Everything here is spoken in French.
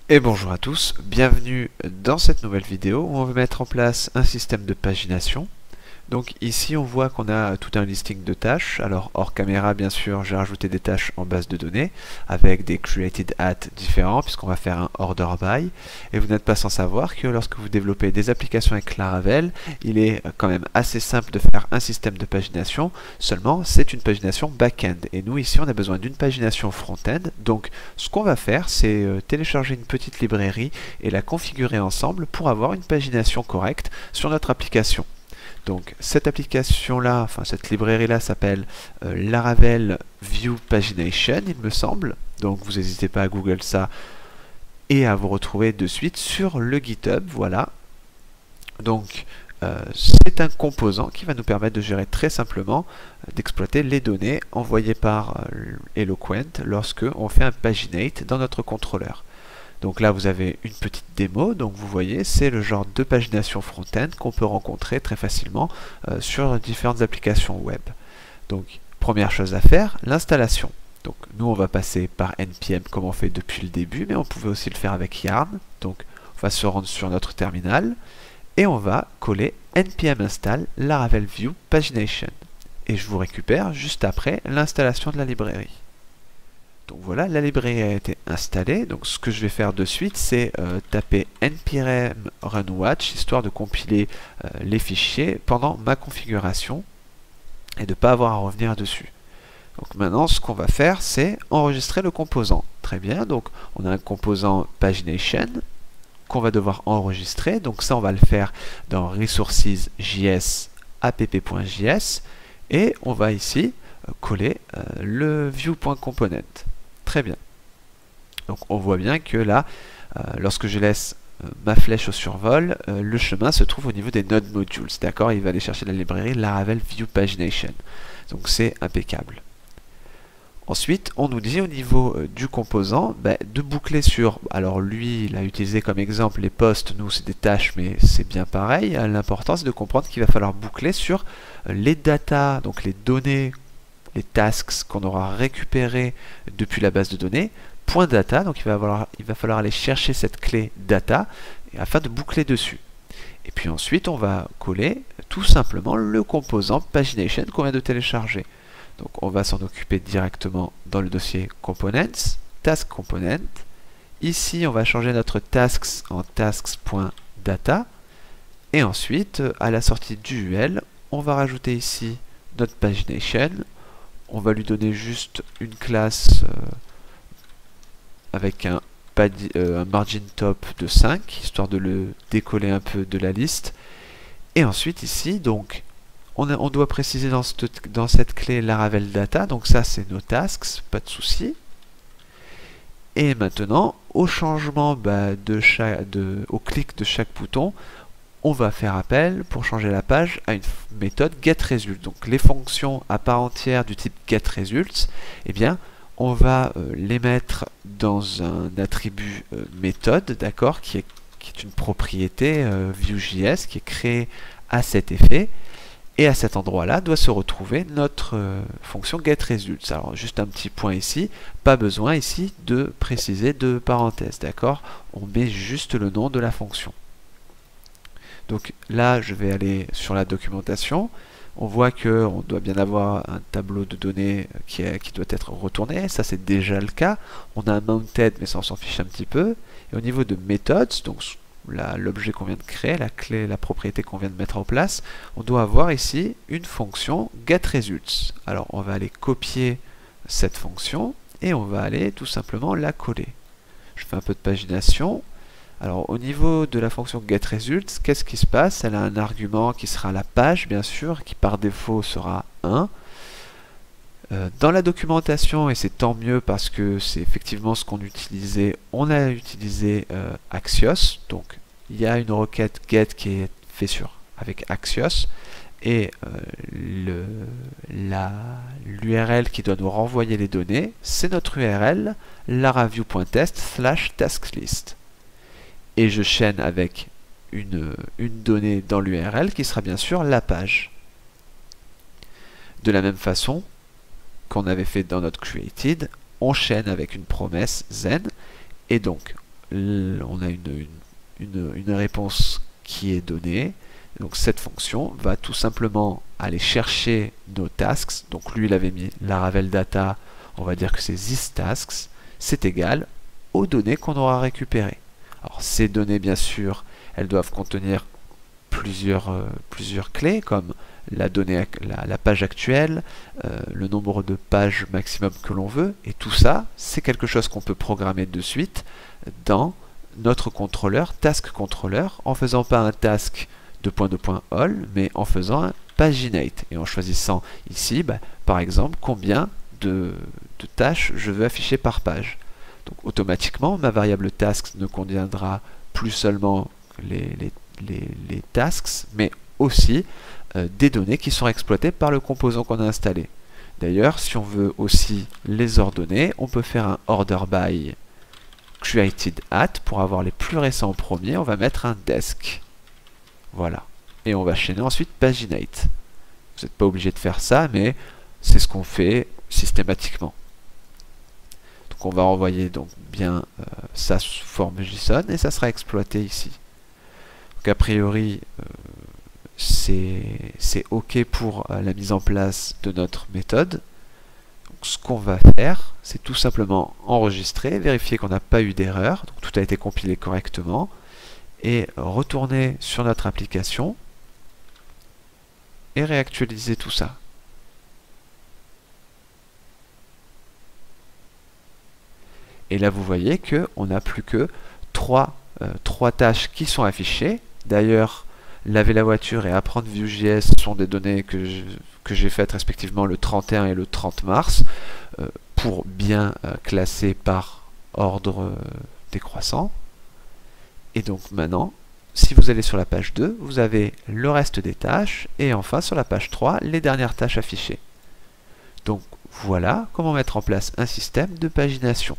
Et bonjour à tous, bienvenue dans cette nouvelle vidéo où on va mettre en place un système de pagination. Donc ici on voit qu'on a tout un listing de tâches. Alors hors caméra bien sûr j'ai rajouté des tâches en base de données avec des created at différents puisqu'on va faire un order by. Et vous n'êtes pas sans savoir que lorsque vous développez des applications avec Laravel, il est quand même assez simple de faire un système de pagination, seulement c'est une pagination back-end. Et nous ici on a besoin d'une pagination front-end. Donc ce qu'on va faire c'est télécharger une petite librairie et la configurer ensemble pour avoir une pagination correcte sur notre application. Donc cette application-là, enfin cette librairie-là s'appelle Laravel View Pagination, il me semble. Donc vous n'hésitez pas à Google ça et à vous retrouver de suite sur le GitHub, voilà. Donc c'est un composant qui va nous permettre de gérer très simplement, d'exploiter les données envoyées par Eloquent lorsque on fait un paginate dans notre contrôleur. Donc là vous avez une petite démo, donc vous voyez c'est le genre de pagination front-end qu'on peut rencontrer très facilement sur différentes applications web. Donc première chose à faire, l'installation. Donc nous on va passer par npm comme on fait depuis le début, mais on pouvait aussi le faire avec yarn. Donc on va se rendre sur notre terminal et on va coller npm install Laravel View Pagination. Et je vous récupère juste après l'installation de la librairie. Donc voilà, la librairie a été installée. Donc ce que je vais faire de suite, c'est taper npm run watch, histoire de compiler les fichiers pendant ma configuration et de ne pas avoir à revenir dessus. Donc maintenant, ce qu'on va faire, c'est enregistrer le composant. Très bien, donc on a un composant pagination qu'on va devoir enregistrer. Donc ça, on va le faire dans resources.js app.js et on va ici coller le view.component. Très bien. Donc on voit bien que là, lorsque je laisse ma flèche au survol, le chemin se trouve au niveau des node modules. D'accord, il va aller chercher la librairie Laravel View Pagination. Donc c'est impeccable. Ensuite, on nous dit au niveau du composant de boucler sur, alors lui il a utilisé comme exemple les posts, nous c'est des tâches mais c'est bien pareil. L'important c'est de comprendre qu'il va falloir boucler sur les data, donc les données, les tasks qu'on aura récupérées depuis la base de données, point data, donc il va falloir aller chercher cette clé data afin de boucler dessus. Et puis ensuite on va coller tout simplement le composant pagination qu'on vient de télécharger. Donc on va s'en occuper directement dans le dossier components, task component. Ici on va changer notre tasks en tasks.data. Et ensuite à la sortie du UL, on va rajouter ici notre pagination. On va lui donner juste une classe avec un margin top de 5, histoire de le décoller un peu de la liste. Et ensuite ici, donc, on doit préciser dans cette clé Laravel Data, donc ça c'est nos tasks, pas de souci. Et maintenant, au changement au clic de chaque bouton, on va faire appel pour changer la page à une méthode getResult. Donc les fonctions à part entière du type getResult, eh bien on va les mettre dans un attribut méthode, d'accord, qui est une propriété Vue.js qui est créée à cet effet. Et à cet endroit-là doit se retrouver notre fonction getResult. Alors juste un petit point ici, pas besoin ici de préciser de parenthèse, d'accord, on met juste le nom de la fonction. Donc là, je vais aller sur la documentation. On voit qu'on doit bien avoir un tableau de données qui doit être retourné. Ça, c'est déjà le cas. On a un mounted, mais ça, on s'en fiche un petit peu. Et au niveau de methods, donc l'objet qu'on vient de créer, la clé, la propriété qu'on vient de mettre en place, on doit avoir ici une fonction getResults. Alors, on va aller copier cette fonction et on va aller tout simplement la coller. Je fais un peu de pagination. Alors au niveau de la fonction getResults, qu'est-ce qui se passe? Elle a un argument qui sera la page, bien sûr, qui par défaut sera 1. Dans la documentation, et c'est tant mieux parce que c'est effectivement ce qu'on utilisait, on a utilisé Axios. Donc il y a une requête get qui est faite avec Axios. Et l'URL qui doit nous renvoyer les données, c'est notre URL laraview.test/tasklist. Et je chaîne avec une donnée dans l'URL qui sera bien sûr la page. De la même façon qu'on avait fait dans notre created, on chaîne avec une promesse zen, et donc on a une réponse qui est donnée. Donc cette fonction va tout simplement aller chercher nos tasks. Donc lui, il avait mis Laravel Data, on va dire que c'est thisTasks, c'est égal aux données qu'on aura récupérées. Alors ces données, bien sûr, elles doivent contenir plusieurs clés, comme la page actuelle, le nombre de pages maximum que l'on veut, et tout ça, c'est quelque chose qu'on peut programmer de suite dans notre contrôleur, task controller, en faisant pas un task all, mais en faisant un paginate, et en choisissant ici, par exemple, combien de tâches je veux afficher par page. Donc automatiquement, ma variable task ne contiendra plus seulement les tasks, mais aussi des données qui sont exploitées par le composant qu'on a installé. D'ailleurs, si on veut aussi les ordonner, on peut faire un order by created at pour avoir les plus récents en premier. On va mettre un desk. Voilà. Et on va chaîner ensuite paginate. Vous n'êtes pas obligé de faire ça, mais c'est ce qu'on fait systématiquement. Donc on va envoyer donc bien ça sous forme JSON et ça sera exploité ici. Donc a priori, c'est OK pour la mise en place de notre méthode. Donc, ce qu'on va faire, c'est tout simplement enregistrer, vérifier qu'on n'a pas eu d'erreur, donc tout a été compilé correctement, et retourner sur notre application et réactualiser tout ça. Et là, vous voyez qu'on n'a plus que trois tâches qui sont affichées. D'ailleurs, laver la voiture et apprendre Vue.js sont des données que j'ai faites respectivement le 31 et le 30 mars pour bien classer par ordre décroissant. Et donc maintenant, si vous allez sur la page 2, vous avez le reste des tâches et enfin sur la page 3, les dernières tâches affichées. Donc voilà comment mettre en place un système de pagination.